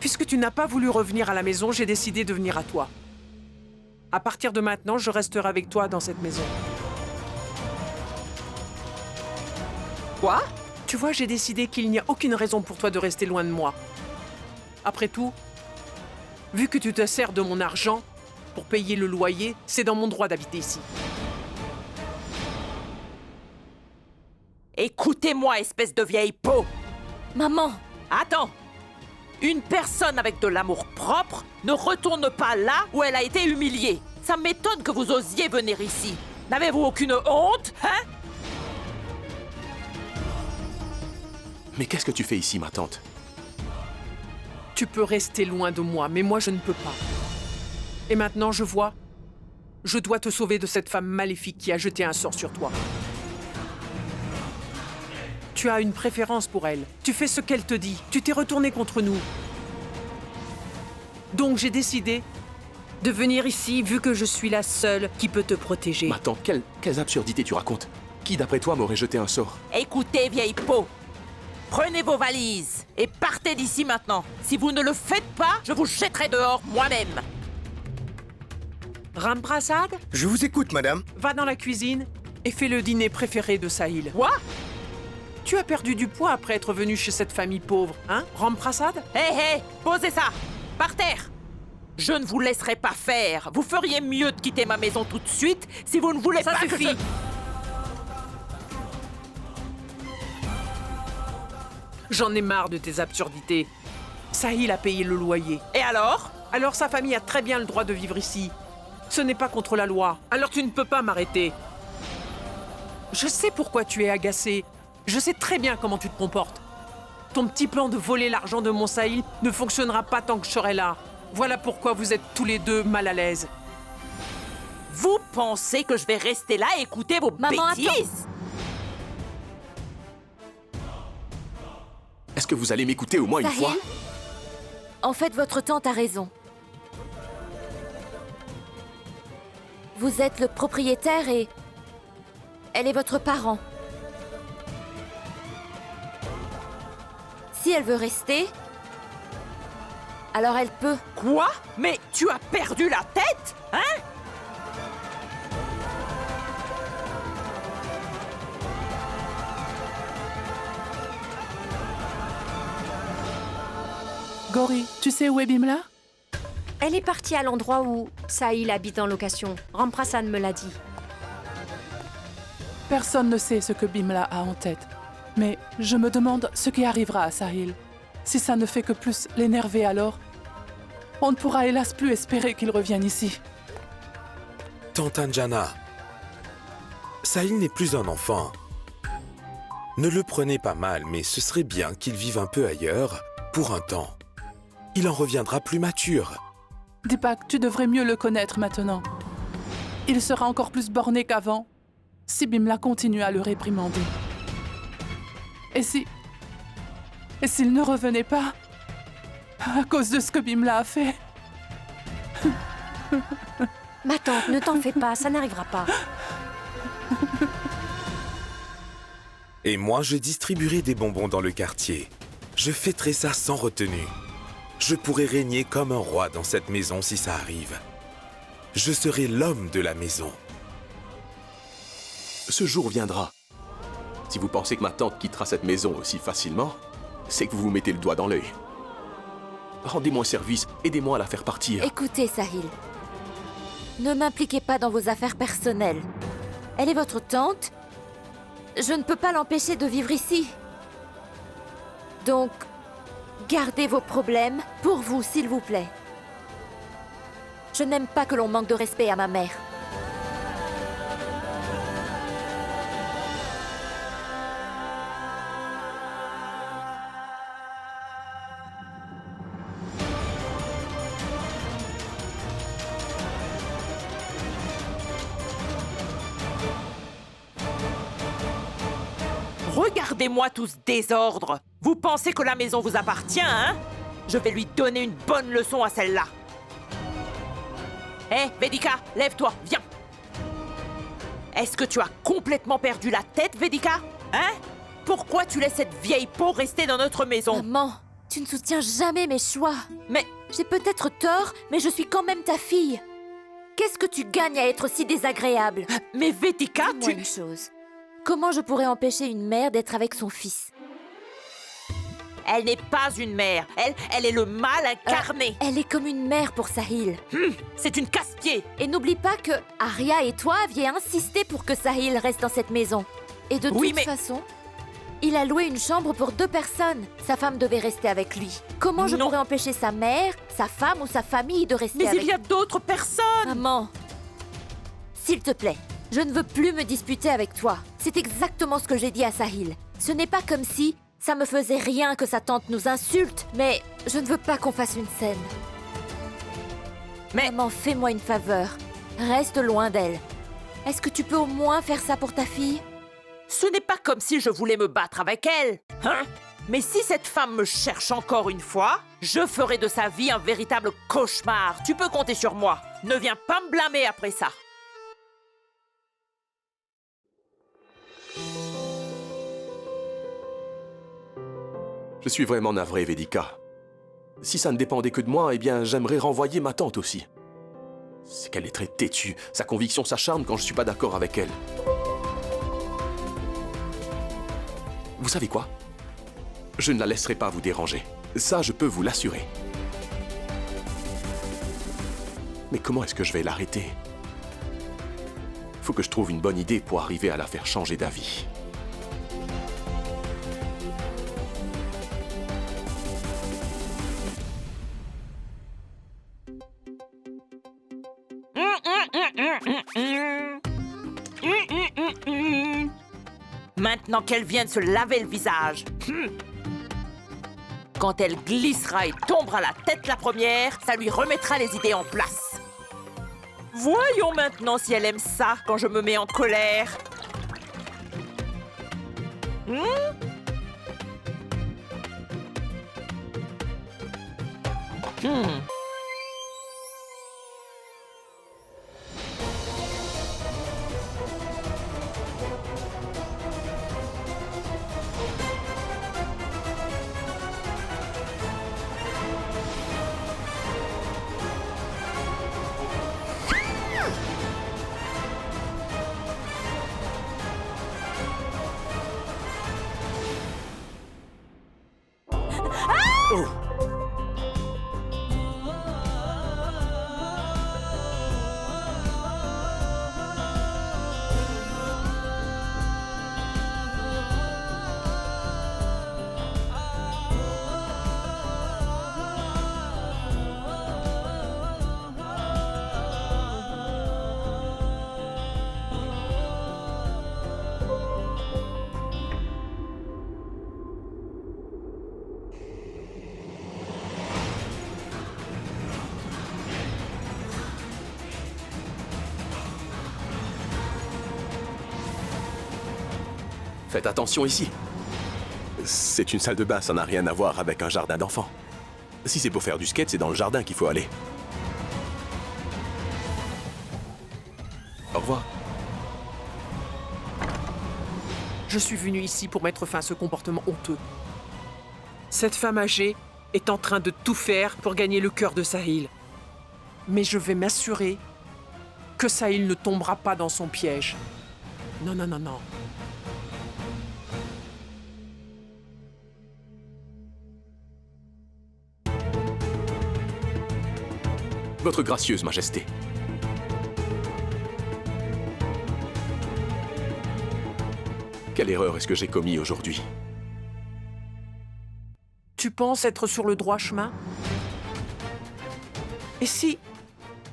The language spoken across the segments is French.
Puisque tu n'as pas voulu revenir à la maison, j'ai décidé de venir à toi. À partir de maintenant, je resterai avec toi dans cette maison. Quoi? Tu vois, j'ai décidé qu'il n'y a aucune raison pour toi de rester loin de moi. Après tout, vu que tu te sers de mon argent pour payer le loyer, c'est dans mon droit d'habiter ici. Écoutez-moi, espèce de vieille peau! Maman! Attends! Une personne avec de l'amour propre ne retourne pas là où elle a été humiliée. Ça m'étonne que vous osiez venir ici. N'avez-vous aucune honte, hein? Mais qu'est-ce que tu fais ici, ma tante? Tu peux rester loin de moi, mais moi je ne peux pas. Et maintenant, je vois, je dois te sauver de cette femme maléfique qui a jeté un sort sur toi. Tu as une préférence pour elle. Tu fais ce qu'elle te dit. Tu t'es retourné contre nous. Donc j'ai décidé de venir ici, vu que je suis la seule qui peut te protéger. Ma tante, quelles absurdités tu racontes? Qui, d'après toi, m'aurait jeté un sort? Écoutez, vieille peau! Prenez vos valises et partez d'ici maintenant. Si vous ne le faites pas, je vous jetterai dehors moi-même. Ramprasad, Je vous écoute, madame. va dans la cuisine et fais le dîner préféré de Sahil. Quoi? Tu as perdu du poids après être venu chez cette famille pauvre, hein, Ramprasad? Hé, posez ça! Par terre! Je ne vous laisserai pas faire. Vous feriez mieux de quitter ma maison tout de suite si vous ne voulez pas que Ça suffit! J'en ai marre de tes absurdités. Sahil a payé le loyer. Et alors? Alors sa famille a très bien le droit de vivre ici. Ce n'est pas contre la loi. Alors tu ne peux pas m'arrêter. Je sais pourquoi tu es agacé. Je sais très bien comment tu te comportes. Ton petit plan de voler l'argent de mon Sahil ne fonctionnera pas tant que je serai là. Voilà pourquoi vous êtes tous les deux mal à l'aise. Vous pensez que je vais rester là et écouter vos Maman, bêtises? Est-ce que vous allez m'écouter au moins une fois? Sahil? En fait, votre tante a raison. Vous êtes le propriétaire et... elle est votre parent. Si elle veut rester... alors elle peut. Quoi? Mais tu as perdu la tête? Hein? Gauri, tu sais où est Bimla? Elle est partie à l'endroit où Sahil habite en location. Ramprasad me l'a dit. Personne ne sait ce que Bimla a en tête. Mais je me demande ce qui arrivera à Sahil. Si ça ne fait que plus l'énerver alors, on ne pourra hélas plus espérer qu'il revienne ici. Tante Anjana, Sahil n'est plus un enfant. Ne le prenez pas mal, mais ce serait bien qu'il vive un peu ailleurs, pour un temps. Il en reviendra plus mature. Deepak, tu devrais mieux le connaître maintenant. Il sera encore plus borné qu'avant si Bimla continue à le réprimander. Et s'il ne revenait pas à cause de ce que Bimla a fait? Ma tante, ne t'en fais pas, ça n'arrivera pas. Et moi, je distribuerai des bonbons dans le quartier. Je fêterai ça sans retenue. Je pourrai régner comme un roi dans cette maison si ça arrive. Je serai l'homme de la maison. Ce jour viendra. Si vous pensez que ma tante quittera cette maison aussi facilement, c'est que vous vous mettez le doigt dans l'œil. Rendez-moi service, aidez-moi à la faire partir. Écoutez, Sahil. Ne m'impliquez pas dans vos affaires personnelles. Elle est votre tante. Je ne peux pas l'empêcher de vivre ici. Donc, gardez vos problèmes pour vous, s'il vous plaît. Je n'aime pas que l'on manque de respect à ma mère. Regardez-moi tout ce désordre. Vous pensez que la maison vous appartient, hein? Je vais lui donner une bonne leçon à celle-là. Hé, Vedika, lève-toi, viens. Est-ce que tu as complètement perdu la tête, Vedika? Hein? Pourquoi tu laisses cette vieille peau rester dans notre maison? Maman, Tu ne soutiens jamais mes choix. Mais J'ai peut-être tort, mais je suis quand même ta fille. Qu'est-ce que tu gagnes à être si désagréable? Vedika, Dis-moi une chose. Comment je pourrais empêcher une mère d'être avec son fils? Elle n'est pas une mère. Elle est le mal incarné. Elle est comme une mère pour Sahil. C'est une casse-pied. Et n'oublie pas que Arya et toi aviez insisté pour que Sahil reste dans cette maison. Et de Oui, toute mais- façon, il a loué une chambre pour 2 personnes. Sa femme devait rester avec lui. Comment je Non. pourrais empêcher sa mère, sa femme ou sa famille de rester Mais avec il y a d'autres personnes. Maman, s'il te plaît, je ne veux plus me disputer avec toi. C'est exactement ce que j'ai dit à Sahil. Ce n'est pas comme si ça me faisait rien que sa tante nous insulte, mais je ne veux pas qu'on fasse une scène. Mais- Maman, fais-moi une faveur. Reste loin d'elle. Est-ce que tu peux au moins faire ça pour ta fille? Ce n'est pas comme si je voulais me battre avec elle. Hein? Mais si cette femme me cherche encore une fois, je ferai de sa vie un véritable cauchemar. Tu peux compter sur moi. Ne viens pas me blâmer après ça. Je suis vraiment navré, Vedika. Si ça ne dépendait que de moi, eh bien, j'aimerais renvoyer ma tante aussi. C'est qu'elle est très têtue. Sa conviction s'acharne quand je suis pas d'accord avec elle. Vous savez quoi? Je ne la laisserai pas vous déranger. Ça, je peux vous l'assurer. Mais comment est-ce que je vais l'arrêter? Faut que je trouve une bonne idée pour arriver à la faire changer d'avis. Maintenant qu'elle vient de se laver le visage. Quand elle glissera et tombera la tête la première, ça lui remettra les idées en place. Voyons maintenant si elle aime ça quand je me mets en colère. Faites attention ici. C'est une salle de bain, ça n'a rien à voir avec un jardin d'enfants. Si c'est pour faire du skate, c'est dans le jardin qu'il faut aller. Au revoir. Je suis venu ici pour mettre fin à ce comportement honteux. Cette femme âgée est en train de tout faire pour gagner le cœur de Sahil. Mais je vais m'assurer que Sahil ne tombera pas dans son piège. Non, non, non, non. Votre gracieuse majesté. Quelle erreur est-ce que j'ai commis aujourd'hui? Tu penses être sur le droit chemin? Et si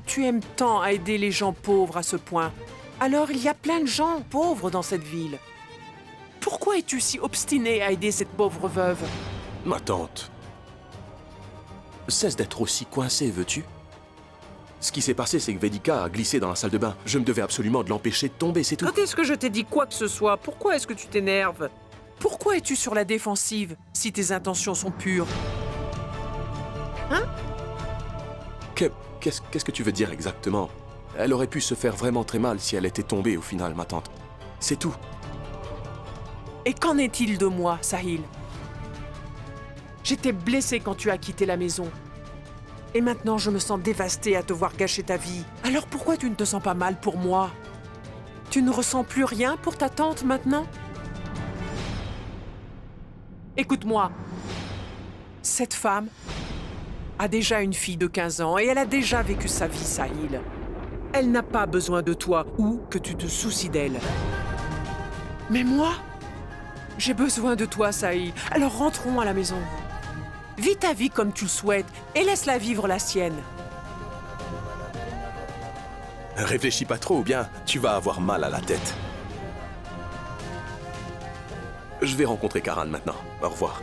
tu aimes tant à aider les gens pauvres à ce point, alors il y a plein de gens pauvres dans cette ville. Pourquoi es-tu si obstiné à aider cette pauvre veuve? Ma tante. Cesse d'être aussi coincée, veux-tu? Ce qui s'est passé, c'est que Vedika a glissé dans la salle de bain. Je me devais absolument de l'empêcher de tomber, c'est tout. Quand est-ce que je t'ai dit quoi que ce soit? Pourquoi est-ce que tu t'énerves? Pourquoi es-tu sur la défensive si tes intentions sont pures? Qu'est-ce que tu veux dire exactement? Elle aurait pu se faire vraiment très mal si elle était tombée au final, ma tante. C'est tout. Et qu'en est-il de moi, Sahil? J'étais blessée quand tu as quitté la maison. Et maintenant, je me sens dévastée à te voir gâcher ta vie. Alors pourquoi tu ne te sens pas mal pour moi? Tu ne ressens plus rien pour ta tante maintenant? Écoute-moi. Cette femme a déjà une fille de 15 ans et elle a déjà vécu sa vie, Sahil. Elle n'a pas besoin de toi ou que tu te soucies d'elle. Mais moi, j'ai besoin de toi, Sahil. Alors rentrons à la maison. Vis ta vie comme tu le souhaites et laisse-la vivre la sienne. Réfléchis pas trop ou bien tu vas avoir mal à la tête. Je vais rencontrer Karan maintenant. Au revoir.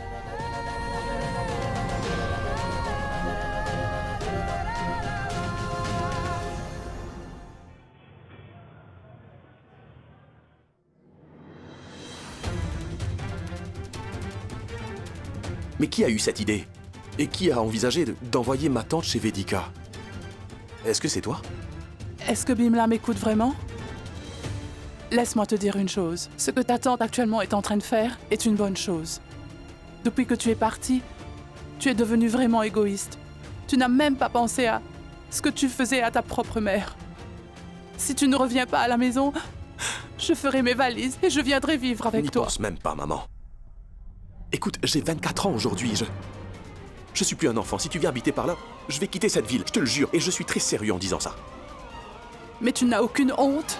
Mais qui a eu cette idée? Et qui a envisagé d'envoyer ma tante chez Vedika? Est-ce que c'est toi? Est-ce que Bimla m'écoute vraiment? Laisse-moi te dire une chose. Ce que ta tante actuellement est en train de faire est une bonne chose. Depuis que tu es partie, tu es devenue vraiment égoïste. Tu n'as même pas pensé à ce que tu faisais à ta propre mère. Si tu ne reviens pas à la maison, je ferai mes valises et je viendrai vivre avec N'y toi. pense même pas, maman. Écoute, j'ai 24 ans aujourd'hui, Je suis plus un enfant. Si tu viens habiter par là, je vais quitter cette ville, je te le jure. Et je suis très sérieux en disant ça. Mais tu n'as aucune honte?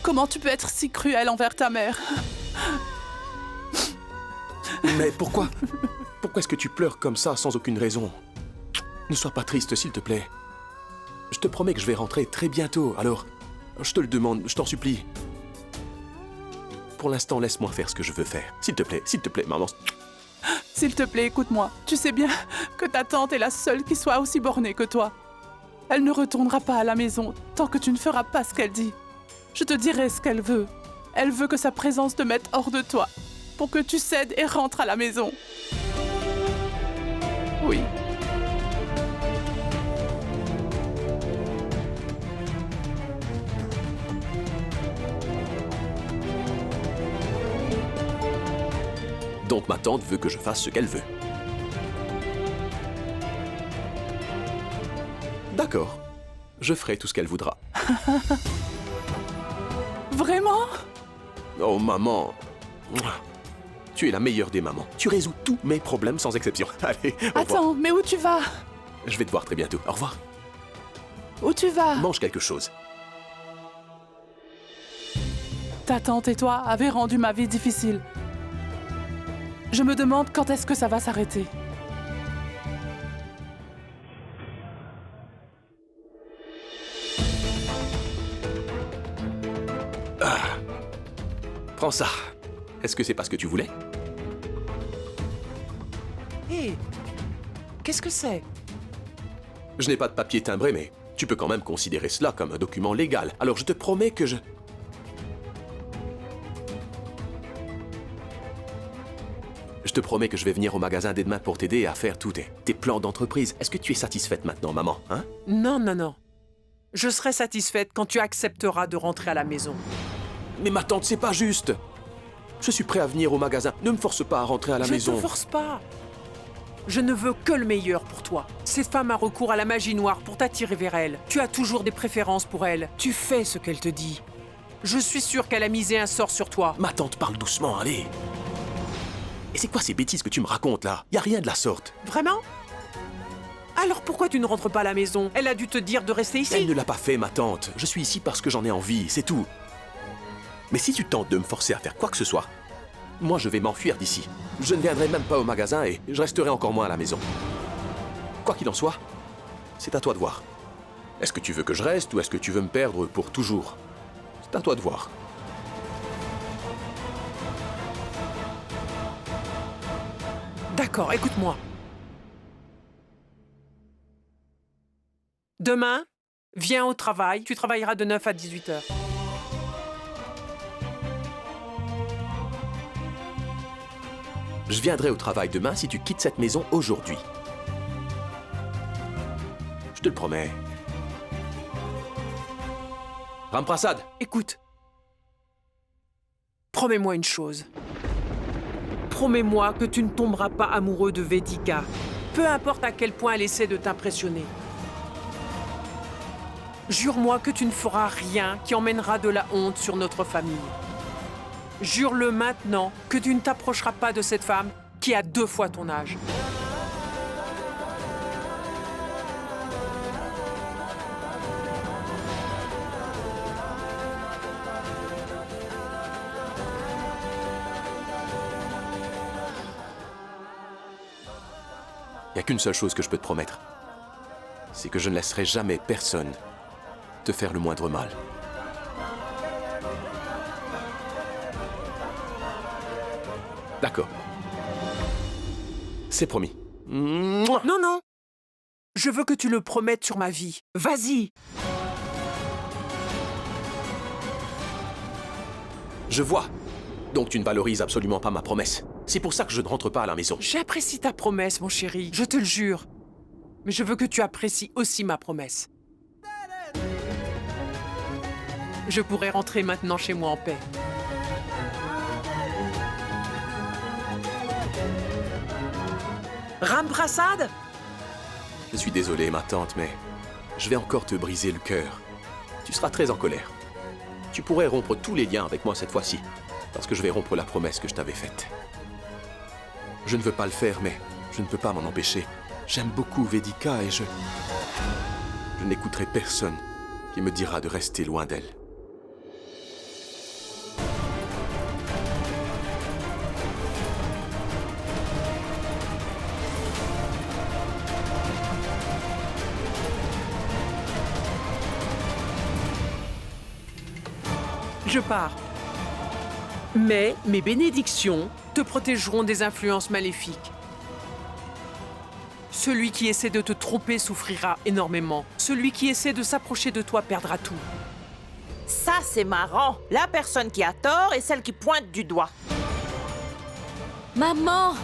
Comment tu peux être si cruel envers ta mère? Mais pourquoi? Pourquoi est-ce que tu pleures comme ça, sans aucune raison? Ne sois pas triste, s'il te plaît. Je te promets que je vais rentrer très bientôt, alors... Je te le demande, je t'en supplie. Pour l'instant, laisse-moi faire ce que je veux faire. S'il te plaît, maman. S'il te plaît, écoute-moi. Tu sais bien que ta tante est la seule qui soit aussi bornée que toi. Elle ne retournera pas à la maison tant que tu ne feras pas ce qu'elle dit. Je te dirai ce qu'elle veut. Elle veut que sa présence te mette hors de toi, pour que tu cèdes et rentres à la maison. Oui. Donc ma tante veut que je fasse ce qu'elle veut. D'accord. Je ferai tout ce qu'elle voudra. Vraiment? Oh, maman. Tu es la meilleure des mamans. Tu résous tous mes problèmes sans exception. Allez, au revoir. Attends, mais où tu vas? Je vais te voir très bientôt. Au revoir. Où tu vas? Mange quelque chose. Ta tante et toi avez rendu ma vie difficile. Je me demande quand est-ce que ça va s'arrêter. Prends ça. Est-ce que c'est pas ce que tu voulais? Hé, qu'est-ce que c'est? Je n'ai pas de papier timbré, mais tu peux quand même considérer cela comme un document légal. Alors je te promets que je... Je te promets que je vais venir au magasin dès demain pour t'aider à faire tous tes plans d'entreprise. Est-ce que tu es satisfaite maintenant, maman, hein? Non, non, non. Je serai satisfaite quand tu accepteras de rentrer à la maison. Mais ma tante, c'est pas juste. Je suis prêt à venir au magasin. Ne me force pas à rentrer à la maison. Je ne te force pas. Je ne veux que le meilleur pour toi. Cette femme a recours à la magie noire pour t'attirer vers elle. Tu as toujours des préférences pour elle. Tu fais ce qu'elle te dit. Je suis sûre qu'elle a misé un sort sur toi. Ma tante, parle doucement, allez. Et c'est quoi ces bêtises que tu me racontes là? Y a rien de la sorte. Vraiment? Alors pourquoi tu ne rentres pas à la maison? Elle a dû te dire de rester ici. Elle ne l'a pas fait, ma tante. Je suis ici parce que j'en ai envie, c'est tout. Mais si tu tentes de me forcer à faire quoi que ce soit, moi je vais m'enfuir d'ici. Je ne viendrai même pas au magasin et je resterai encore moins à la maison. Quoi qu'il en soit, c'est à toi de voir. Est-ce que tu veux que je reste ou est-ce que tu veux me perdre pour toujours? C'est à toi de voir. D'accord, écoute-moi. Demain, viens au travail. Tu travailleras de 9 à 18 heures. Je viendrai au travail demain si tu quittes cette maison aujourd'hui. Je te le promets. Ramprasad, Écoute. Promets-moi une chose. Promets-moi que tu ne tomberas pas amoureux de Vedika, peu importe à quel point elle essaie de t'impressionner. Jure-moi que tu ne feras rien qui emmènera de la honte sur notre famille. Jure-le maintenant que tu ne t'approcheras pas de cette femme qui a 2 fois ton âge. Il n'y a qu'une seule chose que je peux te promettre. C'est que je ne laisserai jamais personne te faire le moindre mal. D'accord. C'est promis. Mouah. Non, non. Je veux que tu le promettes sur ma vie. Vas-y. Je vois. Donc tu ne valorises absolument pas ma promesse. C'est pour ça que je ne rentre pas à la maison. J'apprécie ta promesse, mon chéri. Je te le jure. Mais je veux que tu apprécies aussi ma promesse. Je pourrais rentrer maintenant chez moi en paix. Ram Prasad? Je suis désolé, ma tante, mais je vais encore te briser le cœur. Tu seras très en colère. Tu pourrais rompre tous les liens avec moi cette fois-ci, parce que je vais rompre la promesse que je t'avais faite. Je ne veux pas le faire, mais je ne peux pas m'en empêcher. J'aime beaucoup Vedika et je n'écouterai personne qui me dira de rester loin d'elle. Je pars. Mais mes bénédictions te protégeront des influences maléfiques. Celui qui essaie de te tromper souffrira énormément. Celui qui essaie de s'approcher de toi perdra tout. Ça, c'est marrant. La personne qui a tort est celle qui pointe du doigt. Maman!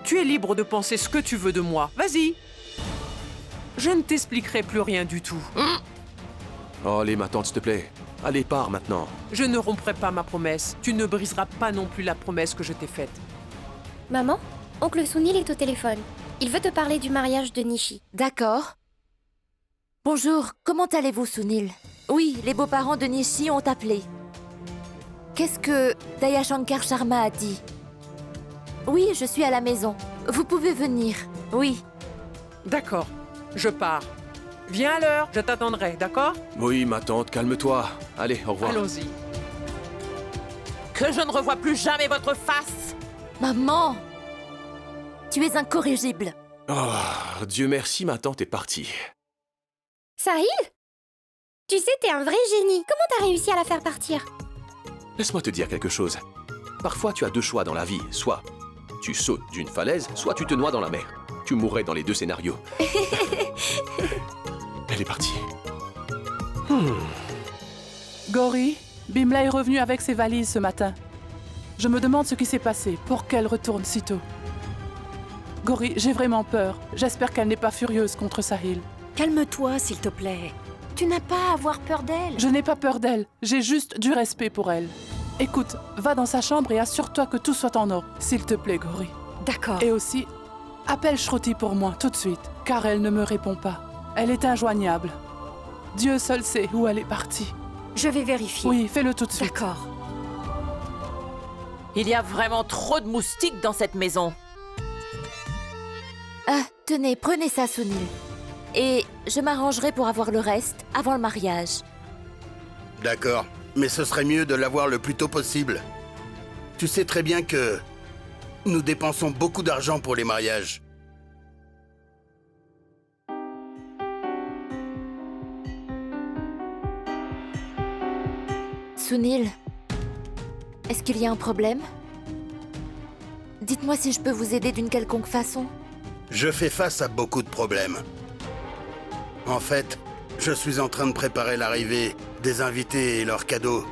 Tu es libre de penser ce que tu veux de moi. Vas-y. Je ne t'expliquerai plus rien du tout. Oh, allez, ma tante, s'il te plaît. Allez, pars maintenant. Je ne romprai pas ma promesse. Tu ne briseras pas non plus la promesse que je t'ai faite. Maman, oncle Sunil est au téléphone. Il veut te parler du mariage de Nishi. D'accord. Bonjour, comment allez-vous, Sunil? Oui, les beaux-parents de Nishi ont appelé. Qu'est-ce que Dayashankar Sharma a dit? Oui, je suis à la maison. Vous pouvez venir. Oui. D'accord. Je pars. Viens à l'heure, je t'attendrai, d'accord? Oui, ma tante, calme-toi. Allez, au revoir. Allons-y. Que je ne revoie plus jamais votre face. Maman! Tu es incorrigible. Oh, Dieu merci, ma tante est partie. Sahil? Tu sais, t'es un vrai génie. Comment t'as réussi à la faire partir? Laisse-moi te dire quelque chose. Parfois, tu as 2 choix dans la vie. Soit tu sautes d'une falaise, soit tu te noies dans la mer. Tu mourrais dans les 2 scénarios. Elle est partie. Gauri, Bimla est revenue avec ses valises ce matin. Je me demande ce qui s'est passé pour qu'elle retourne si tôt. Gauri, j'ai vraiment peur. J'espère qu'elle n'est pas furieuse contre Sahil. Calme-toi, s'il te plaît. Tu n'as pas à avoir peur d'elle. Je n'ai pas peur d'elle. J'ai juste du respect pour elle. Écoute, va dans sa chambre et assure-toi que tout soit en ordre, s'il te plaît, Gauri. D'accord. Et aussi, appelle Shruti pour moi tout de suite, car elle ne me répond pas. Elle est injoignable. Dieu seul sait où elle est partie. Je vais vérifier. Oui, fais-le tout de suite. D'accord. Il y a vraiment trop de moustiques dans cette maison. Ah, tenez, prenez ça, Sunil. Et je m'arrangerai pour avoir le reste avant le mariage. D'accord, mais ce serait mieux de l'avoir le plus tôt possible. Tu sais très bien que nous dépensons beaucoup d'argent pour les mariages. Sunil, est-ce qu'il y a un problème? Dites-moi si je peux vous aider d'une quelconque façon. Je fais face à beaucoup de problèmes. En fait, je suis en train de préparer l'arrivée des invités et leurs cadeaux.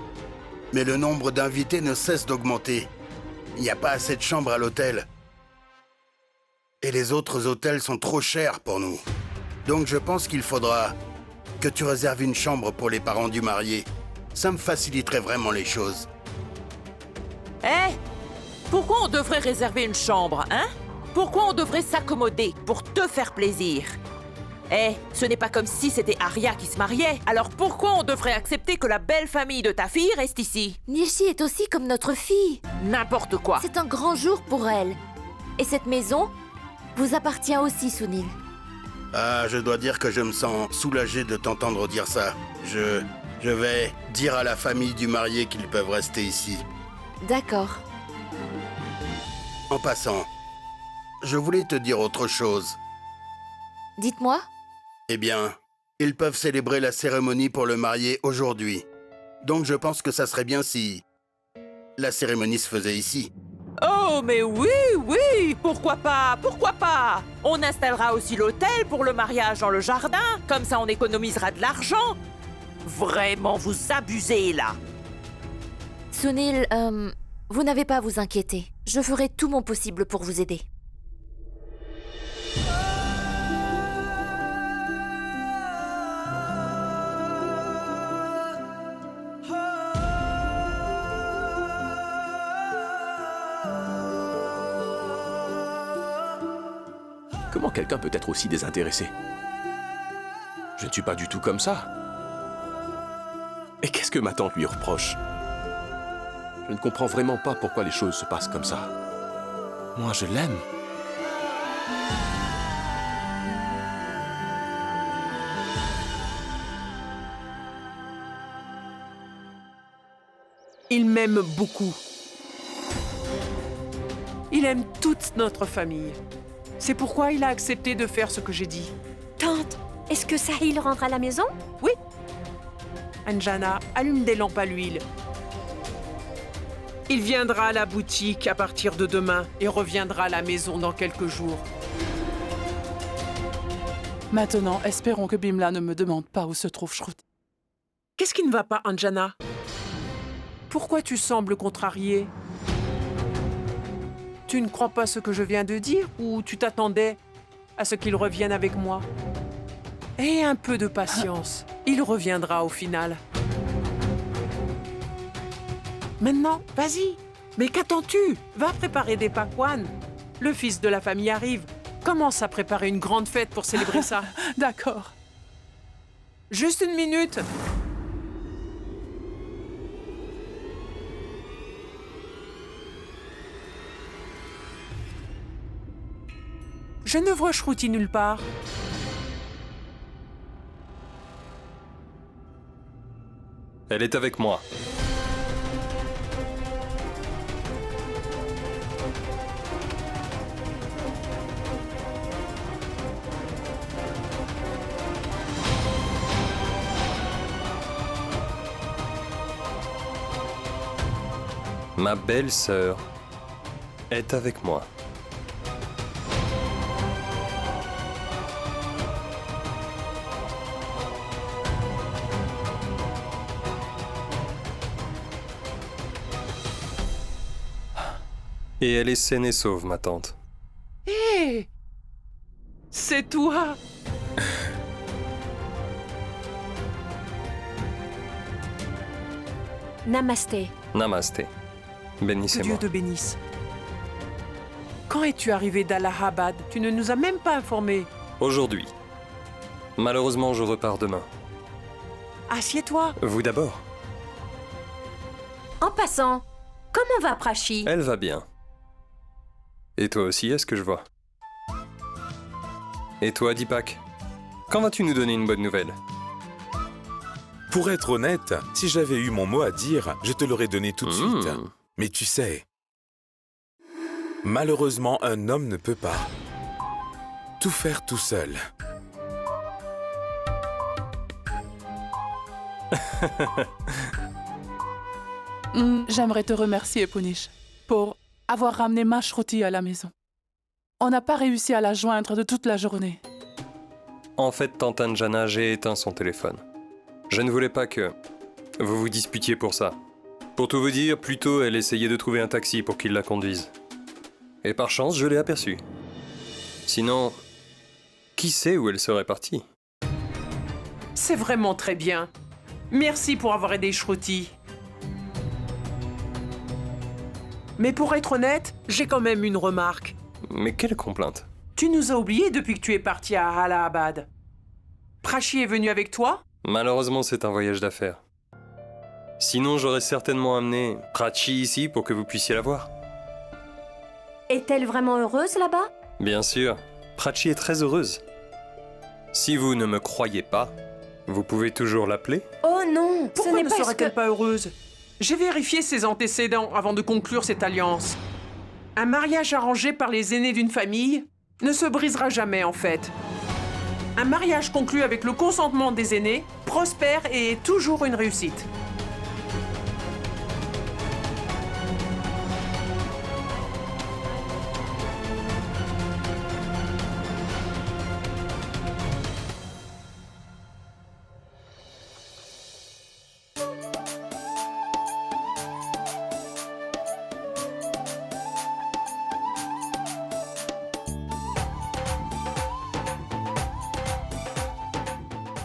Mais le nombre d'invités ne cesse d'augmenter. Il n'y a pas assez de chambres à l'hôtel. Et les autres hôtels sont trop chers pour nous. Donc je pense qu'il faudra que tu réserves une chambre pour les parents du marié. Ça me faciliterait vraiment les choses. Eh, pourquoi on devrait réserver une chambre, hein? Pourquoi on devrait s'accommoder pour te faire plaisir? Eh, ce n'est pas comme si c'était Arya qui se mariait. Alors pourquoi on devrait accepter que la belle famille de ta fille reste ici? Nishi est aussi comme notre fille. N'importe quoi. C'est un grand jour pour elle. Et cette maison vous appartient aussi, Sunil. Ah, je dois dire que je me sens soulagé de t'entendre dire ça. Je vais dire à la famille du marié qu'ils peuvent rester ici. D'accord. En passant, je voulais te dire autre chose. Dites-moi. Eh bien, ils peuvent célébrer la cérémonie pour le marié aujourd'hui. Donc je pense que ça serait bien si la cérémonie se faisait ici. Oh, mais oui, oui, pourquoi pas, pourquoi pas? On installera aussi l'hôtel pour le mariage dans le jardin, comme ça on économisera de l'argent. Vraiment, vous abusez, là. Sunil, vous n'avez pas à vous inquiéter. Je ferai tout mon possible pour vous aider. Comment quelqu'un peut être aussi désintéressé? Je ne suis pas du tout comme ça. Et qu'est-ce que ma tante lui reproche? Je ne comprends vraiment pas pourquoi les choses se passent comme ça. Moi, je l'aime. Il m'aime beaucoup. Il aime toute notre famille. C'est pourquoi il a accepté de faire ce que j'ai dit. Tante, est-ce que Sahil rentre à la maison? Oui. Anjana, allume des lampes à l'huile. Il viendra à la boutique à partir de demain et reviendra à la maison dans quelques jours. Maintenant, espérons que Bimla ne me demande pas où se trouve Shruti. Qu'est-ce qui ne va pas, Anjana? Pourquoi tu sembles contrariée? Tu ne crois pas ce que je viens de dire ou tu t'attendais à ce qu'il revienne avec moi? Et un peu de patience. Il reviendra au final. Maintenant, vas-y. Mais qu'attends-tu? Va préparer des pakwan. Le fils de la famille arrive. Commence à préparer une grande fête pour célébrer ça. D'accord. Juste une minute. Je ne vois Shruti nulle part. Elle est avec moi. Ma belle-sœur est avec moi. Et elle est saine et sauve, ma tante. Hé! C'est toi! Namasté. Namasté. Que Bénissez-moi. Dieu te bénisse. Quand es-tu arrivé d'Allahabad? Tu ne nous as même pas informés. Aujourd'hui. Malheureusement, je repars demain. Assieds-toi. Vous d'abord. En passant, comment va Prachi? Elle va bien. Et toi aussi, est-ce que je vois? Et toi, Deepak? Quand vas-tu nous donner une bonne nouvelle? Pour être honnête, si j'avais eu mon mot à dire, je te l'aurais donné tout de suite. Mais tu sais, malheureusement, un homme ne peut pas tout faire tout seul. J'aimerais te remercier, Punish, pour avoir ramené ma Shruti à la maison. On n'a pas réussi à la joindre de toute la journée. En fait, tante Anjana, j'ai éteint son téléphone. Je ne voulais pas que vous vous disputiez pour ça. Pour tout vous dire, plutôt elle essayait de trouver un taxi pour qu'il la conduise. Et par chance, je l'ai aperçue. Sinon, Qui sait où elle serait partie? C'est vraiment très bien. Merci pour avoir aidé Shruti. Mais pour être honnête, j'ai quand même une remarque. Mais quelle complainte? Tu nous as oubliés depuis que tu es parti à Allahabad. Prachi est venu avec toi? Malheureusement, c'est un voyage d'affaires. Sinon, j'aurais certainement amené Prachi ici pour que vous puissiez la voir. Est-elle vraiment heureuse là-bas? Bien sûr, Prachi est très heureuse. Si vous ne me croyez pas, vous pouvez toujours l'appeler. Oh non, ce Pourquoi n'est ne pas ce serait-elle que... pas heureuse? J'ai vérifié ses antécédents avant de conclure cette alliance. Un mariage arrangé par les aînés d'une famille ne se brisera jamais en fait. Un mariage conclu avec le consentement des aînés prospère et est toujours une réussite.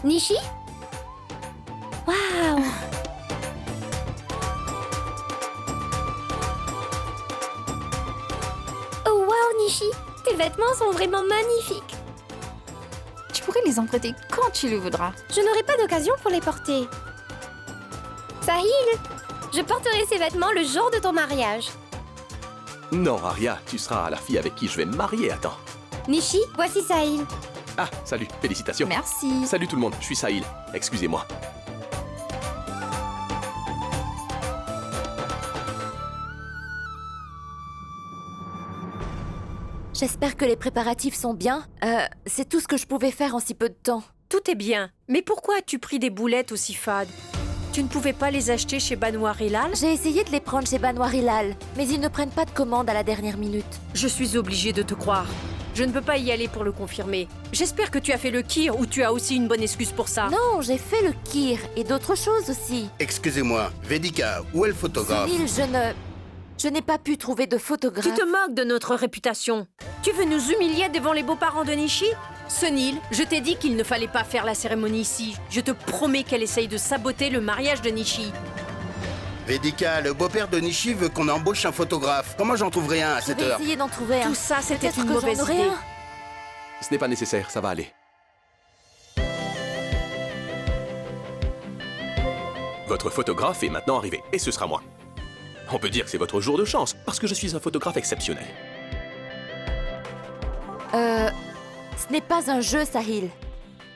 Nishi? Waouh! Oh waouh, Nishi! Tes vêtements sont vraiment magnifiques! Tu pourrais les emprunter quand tu le voudras. Je n'aurai pas d'occasion pour les porter. Sahil! Je porterai ces vêtements le jour de ton mariage. Non, Arya, tu seras la fille avec qui je vais me marier, attends. Nishi, voici Sahil. Ah, salut, félicitations. Merci. Salut tout le monde, je suis Sahil. Excusez-moi. J'espère que les préparatifs sont bien. C'est tout ce que je pouvais faire en si peu de temps. Tout est bien. Mais pourquoi as-tu pris des boulettes aussi fades? Tu ne pouvais pas les acheter chez Banwar Hilal? J'ai essayé de les prendre chez Banwar Hilal, mais ils ne prennent pas de commande à la dernière minute. Je suis obligée de te croire. Je ne peux pas y aller pour le confirmer. J'espère que tu as fait le kir ou tu as aussi une bonne excuse pour ça. Non, j'ai fait le kir et d'autres choses aussi. Excusez-moi, Vedika, où est le photographe? Sunil, je n'ai pas pu trouver de photographe. Tu te moques de notre réputation. Tu veux nous humilier devant les beaux-parents de Nishi? Sunil, je t'ai dit qu'il ne fallait pas faire la cérémonie ici. Je te promets qu'elle essaye de saboter le mariage de Nishi. Vedika, le beau-père de Nishi veut qu'on embauche un photographe. Comment j'en trouverai un à cette Je vais heure? essayer d'en trouver un. Tout ça, c'était Peut-être une que mauvaise j'en aurai idée. un. Ce n'est pas nécessaire, ça va aller. Votre photographe est maintenant arrivé, et ce sera moi. On peut dire que c'est votre jour de chance, parce que je suis un photographe exceptionnel. Ce n'est pas un jeu, Sahil.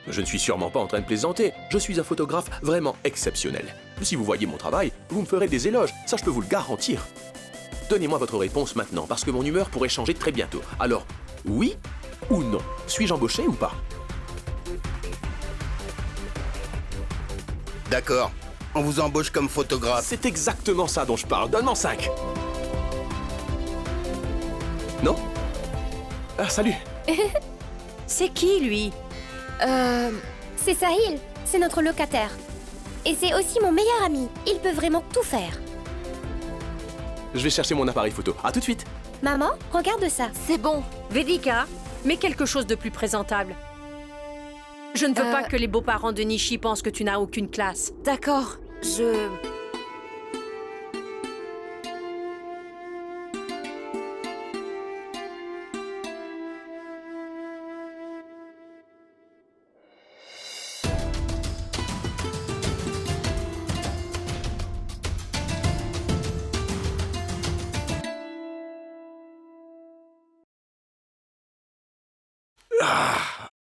Je ne suis sûrement pas en train de plaisanter, je suis un photographe vraiment exceptionnel. Si vous voyez mon travail, vous me ferez des éloges, ça je peux vous le garantir. Donnez-moi votre réponse maintenant, parce que mon humeur pourrait changer très bientôt. Alors, oui ou non? Suis-je embauché ou pas? D'accord, on vous embauche comme photographe. C'est exactement ça dont je parle, donne-moi 5. Non? Ah, salut. C'est qui, lui? C'est Sahil, c'est notre locataire. Et c'est aussi mon meilleur ami. Il peut vraiment tout faire. Je vais chercher mon appareil photo. À tout de suite. Maman, regarde ça. C'est bon. Vedika, mets quelque chose de plus présentable. Je ne veux pas que les beaux-parents de Nishi pensent que tu n'as aucune classe. D'accord, je...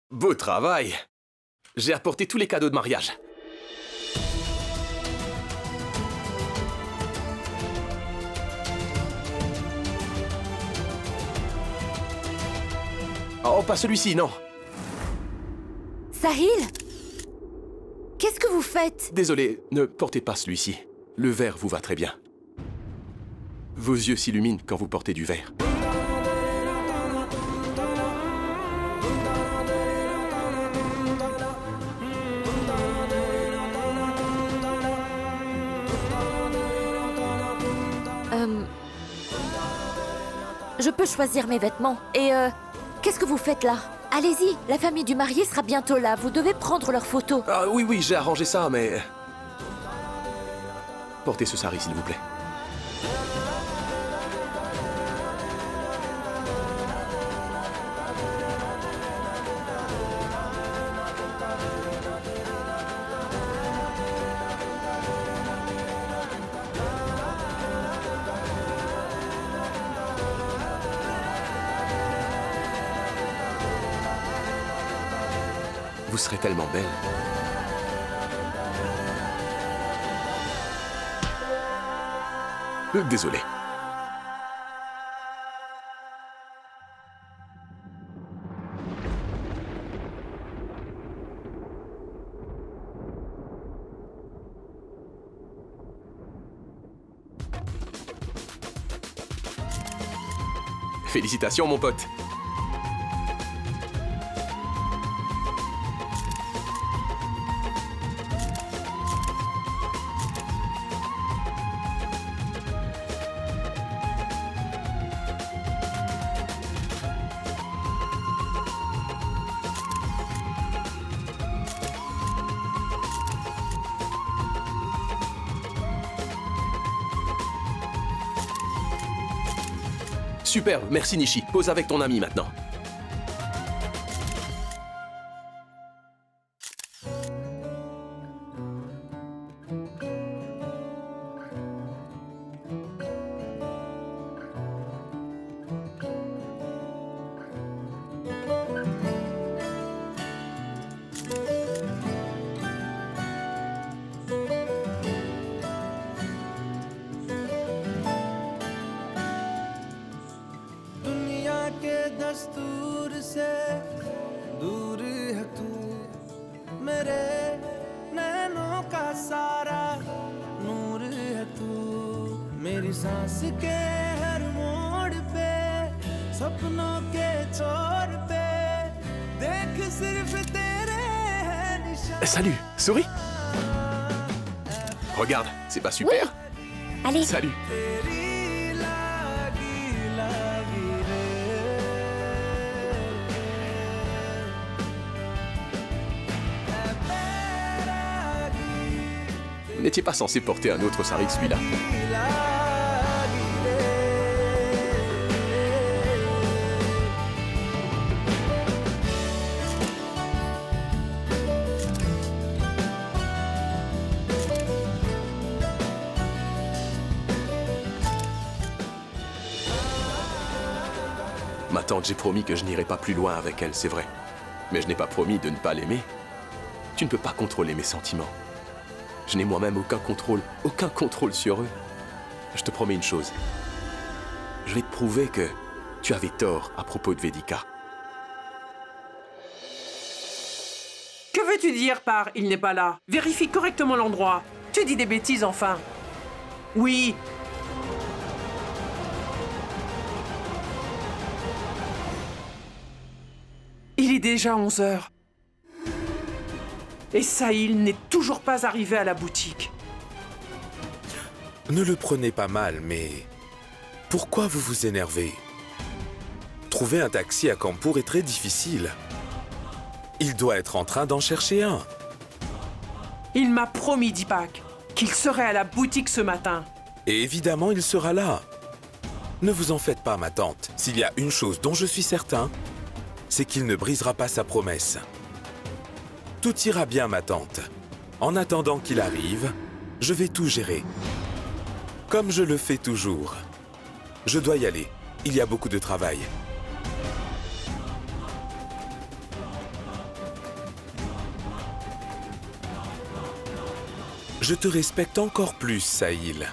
Beau travail. J'ai apporté tous les cadeaux de mariage. Oh, pas celui-ci, non. Sahil? Qu'est-ce que vous faites? Désolé, ne portez pas celui-ci. Le vert vous va très bien. Vos yeux s'illuminent quand vous portez du vert. Je peux choisir mes vêtements. Et qu'est-ce que vous faites là? Allez-y, la famille du marié sera bientôt là. Vous devez prendre leurs photos. Ah oui, oui, j'ai arrangé ça, mais... Portez ce sari, s'il vous plaît. Vous serez tellement belle. Désolé. Félicitations, mon pote. Superbe, merci Nishi. Pose avec ton ami maintenant. Salut, souris. Regarde, c'est pas super? Oui. Allez. Salut. Vous n'étiez pas censé porter un autre sari que celui-là. Ma tante, j'ai promis que je n'irai pas plus loin avec elle, c'est vrai. Mais je n'ai pas promis de ne pas l'aimer. Tu ne peux pas contrôler mes sentiments. Je n'ai moi-même aucun contrôle sur eux. Je te promets une chose. Je vais te prouver que tu avais tort à propos de Vedika. Que veux-tu dire par « il n'est pas là » Vérifie correctement l'endroit. Tu dis des bêtises, enfin. Oui. Il est déjà 11 heures. Et Sahil n'est toujours pas arrivé à la boutique. Ne le prenez pas mal, mais... Pourquoi vous vous énervez? Trouver un taxi à Kanpur est très difficile. Il doit être en train d'en chercher un. Il m'a promis, Deepak, qu'il serait à la boutique ce matin. Et évidemment, il sera là. Ne vous en faites pas, ma tante. S'il y a une chose dont je suis certain, c'est qu'il ne brisera pas sa promesse. Tout ira bien, ma tante. En attendant qu'il arrive, je vais tout gérer. Comme je le fais toujours. Je dois y aller. Il y a beaucoup de travail. Je te respecte encore plus, Sahil.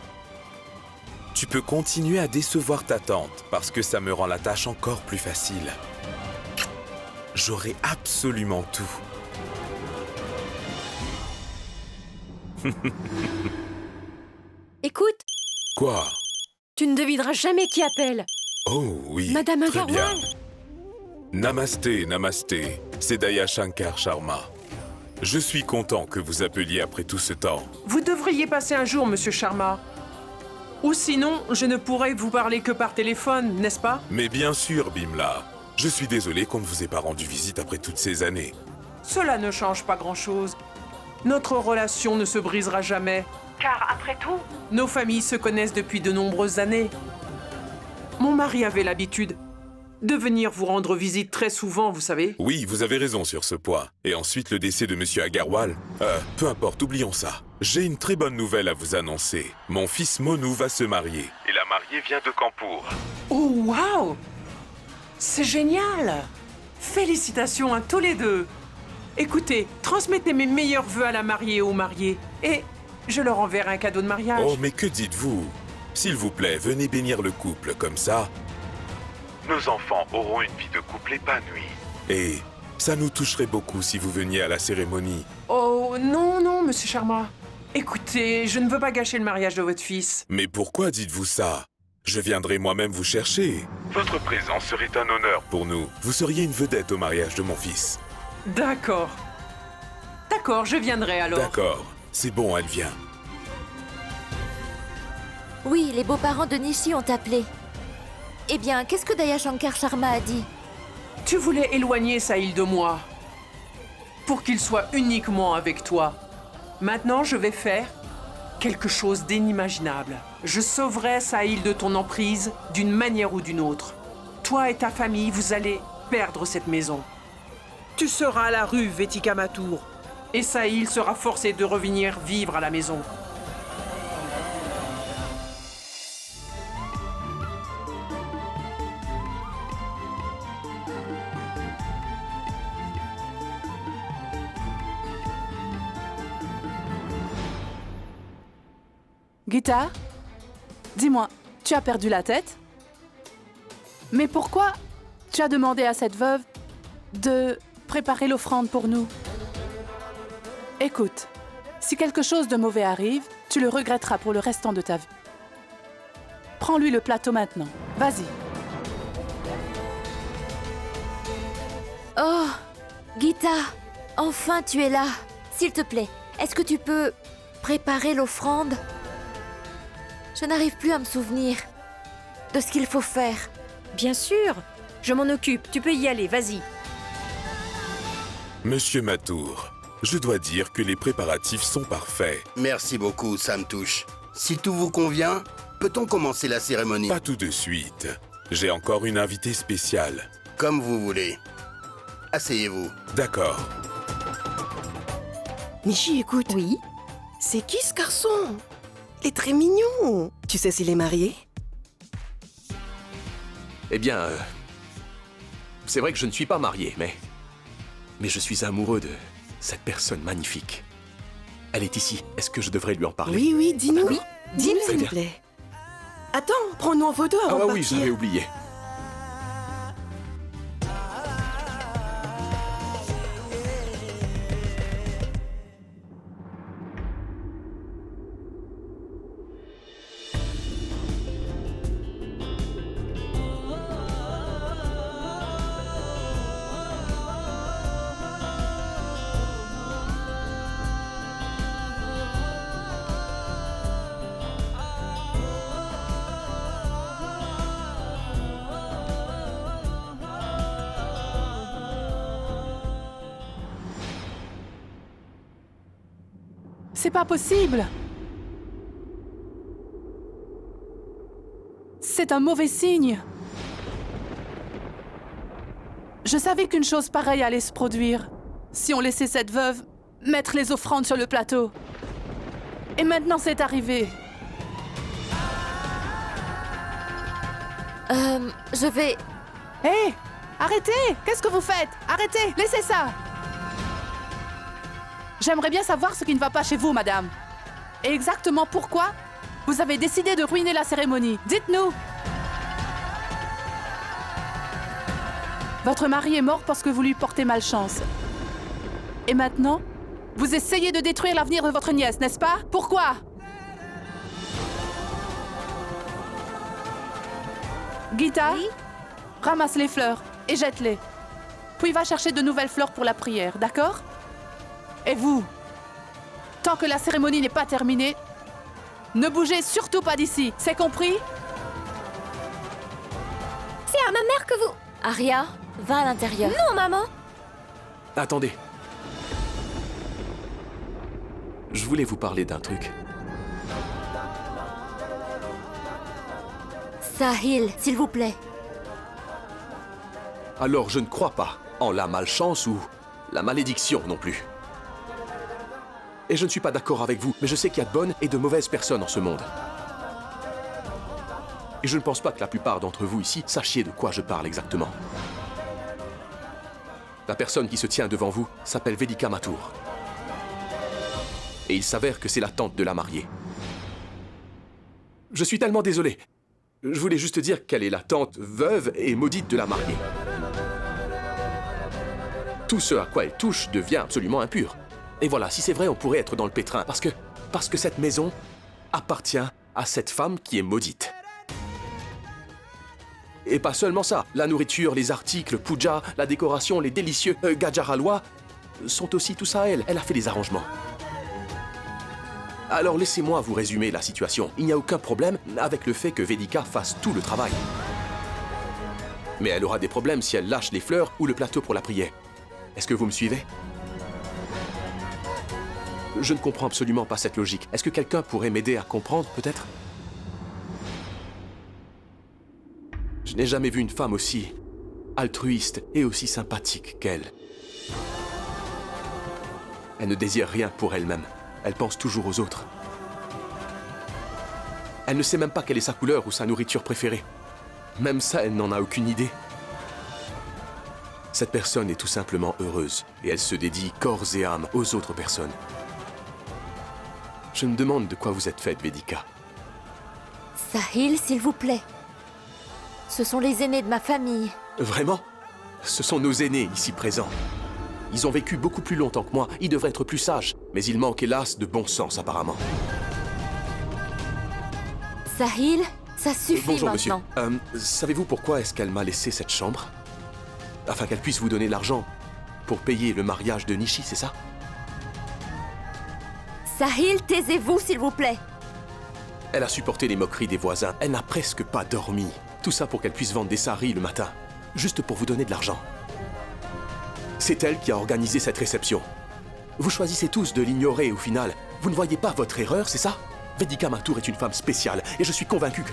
Tu peux continuer à décevoir ta tante parce que ça me rend la tâche encore plus facile. J'aurai absolument tout. Écoute, Quoi? tu ne devineras jamais qui appelle. Oh oui, Madame très bien. Agarwal. Namasté, namasté. C'est Daya Shankar Sharma. Je suis content que vous appeliez après tout ce temps. Vous devriez passer un jour, Monsieur Sharma. Ou sinon, je ne pourrais vous parler que par téléphone, n'est-ce pas? Mais bien sûr, Bimla. Je suis désolé qu'on ne vous ait pas rendu visite après toutes ces années. Cela ne change pas grand-chose. Notre relation ne se brisera jamais. Car après tout, nos familles se connaissent depuis de nombreuses années. Mon mari avait l'habitude de venir vous rendre visite très souvent, vous savez. Oui, vous avez raison sur ce point. Et ensuite, le décès de Monsieur Agarwal. Peu importe, oublions ça. J'ai une très bonne nouvelle à vous annoncer. Mon fils Monu va se marier. Et la mariée vient de Kanpur. Oh, waouh! C'est génial! Félicitations à tous les deux! Écoutez, transmettez mes meilleurs vœux à la mariée et au marié. Et je leur enverrai un cadeau de mariage. Oh, mais que dites-vous? S'il vous plaît, venez bénir le couple, comme ça. Nos enfants auront une vie de couple épanouie. Et ça nous toucherait beaucoup si vous veniez à la cérémonie. Oh, non, non, monsieur Sharma. Écoutez, je ne veux pas gâcher le mariage de votre fils. Mais pourquoi dites-vous ça? Je viendrai moi-même vous chercher. Votre présence serait un honneur pour nous. Vous seriez une vedette au mariage de mon fils. D'accord. D'accord, je viendrai alors. D'accord. C'est bon, elle vient. Oui, les beaux-parents de Nishi ont appelé. Eh bien, qu'est-ce que Dayashankar Sharma a dit? Tu voulais éloigner Sahil de moi pour qu'il soit uniquement avec toi. Maintenant, je vais faire quelque chose d'inimaginable. Je sauverai Sahil de ton emprise d'une manière ou d'une autre. Toi et ta famille, vous allez perdre cette maison. Tu seras à la rue Vetika Mathur et Sahil sera forcé de revenir vivre à la maison. Gita, dis-moi, tu as perdu la tête? Mais pourquoi tu as demandé à cette veuve de préparer l'offrande pour nous? Écoute, si quelque chose de mauvais arrive, tu le regretteras pour le restant de ta vie. Prends-lui le plateau maintenant. Vas-y. Oh, Gita, enfin tu es là. S'il te plaît, est-ce que tu peux préparer l'offrande? Je n'arrive plus à me souvenir de ce qu'il faut faire. Bien sûr, je m'en occupe. Tu peux y aller, vas-y. Monsieur Mathur, je dois dire que les préparatifs sont parfaits. Merci beaucoup, ça me touche. Si tout vous convient, peut-on commencer la cérémonie? Pas tout de suite. J'ai encore une invitée spéciale. Comme vous voulez. Asseyez-vous. D'accord. Nishi, écoute. Oui? C'est qui ce garçon? Il est très mignon. Tu sais s'il est marié? Eh bien, c'est vrai que je ne suis pas marié, mais je suis amoureux de cette personne magnifique. Elle est ici. Est-ce que je devrais lui en parler? Oui, oui, dis-nous. Oui, Dis-nous, Très s'il bien. te plaît. Attends, prends-nous en photo avant Ah de oui, partir. j'avais oublié. C'est pas possible! C'est un mauvais signe! Je savais qu'une chose pareille allait se produire si on laissait cette veuve mettre les offrandes sur le plateau. Et maintenant c'est arrivé. Je vais... Hé! Arrêtez! Qu'est-ce que vous faites? Arrêtez! Laissez ça! J'aimerais bien savoir ce qui ne va pas chez vous, madame. Et exactement pourquoi vous avez décidé de ruiner la cérémonie. Dites-nous! Votre mari est mort parce que vous lui portez malchance. Et maintenant, vous essayez de détruire l'avenir de votre nièce, n'est-ce pas? Pourquoi? Gita, Oui? ramasse les fleurs et jette-les. Puis va chercher de nouvelles fleurs pour la prière, d'accord? Et vous, tant que la cérémonie n'est pas terminée, ne bougez surtout pas d'ici, c'est compris? C'est à ma mère que vous... Arya, Va à l'intérieur. Non, maman! Attendez. Je voulais vous parler d'un truc. Sahil, s'il vous plaît. Alors je ne crois pas en la malchance ou la malédiction non plus. Et je ne suis pas d'accord avec vous, mais je sais qu'il y a de bonnes et de mauvaises personnes en ce monde. Et je ne pense pas que la plupart d'entre vous ici sachiez de quoi je parle exactement. La personne qui se tient devant vous s'appelle Vedika Mathur. Et il s'avère que c'est la tante de la mariée. Je suis tellement désolé. Je voulais juste dire qu'elle est la tante veuve et maudite de la mariée. Tout ce à quoi elle touche devient absolument impur. Et voilà, si c'est vrai, on pourrait être dans le pétrin, parce que cette maison appartient à cette femme qui est maudite. Et pas seulement ça, la nourriture, les articles, puja, la décoration, les délicieux gajar halwa sont aussi tous à elle. Elle a fait des arrangements. Alors laissez-moi vous résumer la situation. Il n'y a aucun problème avec le fait que Vedika fasse tout le travail. Mais elle aura des problèmes si elle lâche les fleurs ou le plateau pour la prière. Est-ce que vous me suivez? Je ne comprends absolument pas cette logique. Est-ce que quelqu'un pourrait m'aider à comprendre, peut-être? Je n'ai jamais vu une femme aussi altruiste et aussi sympathique qu'elle. Elle ne désire rien pour elle-même. Elle pense toujours aux autres. Elle ne sait même pas quelle est sa couleur ou sa nourriture préférée. Même ça, elle n'en a aucune idée. Cette personne est tout simplement heureuse et elle se dédie corps et âme aux autres personnes. Je me demande de quoi vous êtes faite, Vedika. Sahil, s'il vous plaît. Ce sont les aînés de ma famille. Vraiment? Ce sont nos aînés ici présents. Ils ont vécu beaucoup plus longtemps que moi, ils devraient être plus sages, mais ils manquent hélas de bon sens apparemment. Sahil, ça suffit Bonjour maintenant. monsieur. Savez-vous pourquoi est-ce qu'elle m'a laissé cette chambre? Afin qu'elle puisse vous donner de l'argent pour payer le mariage de Nishi, c'est ça? Sahil, taisez-vous, s'il vous plaît. Elle a supporté les moqueries des voisins. Elle n'a presque pas dormi. Tout ça pour qu'elle puisse vendre des saris le matin. Juste pour vous donner de l'argent. C'est elle qui a organisé cette réception. Vous choisissez tous de l'ignorer au final. Vous ne voyez pas votre erreur, c'est ça? Vedika Mathur est une femme spéciale et je suis convaincu que...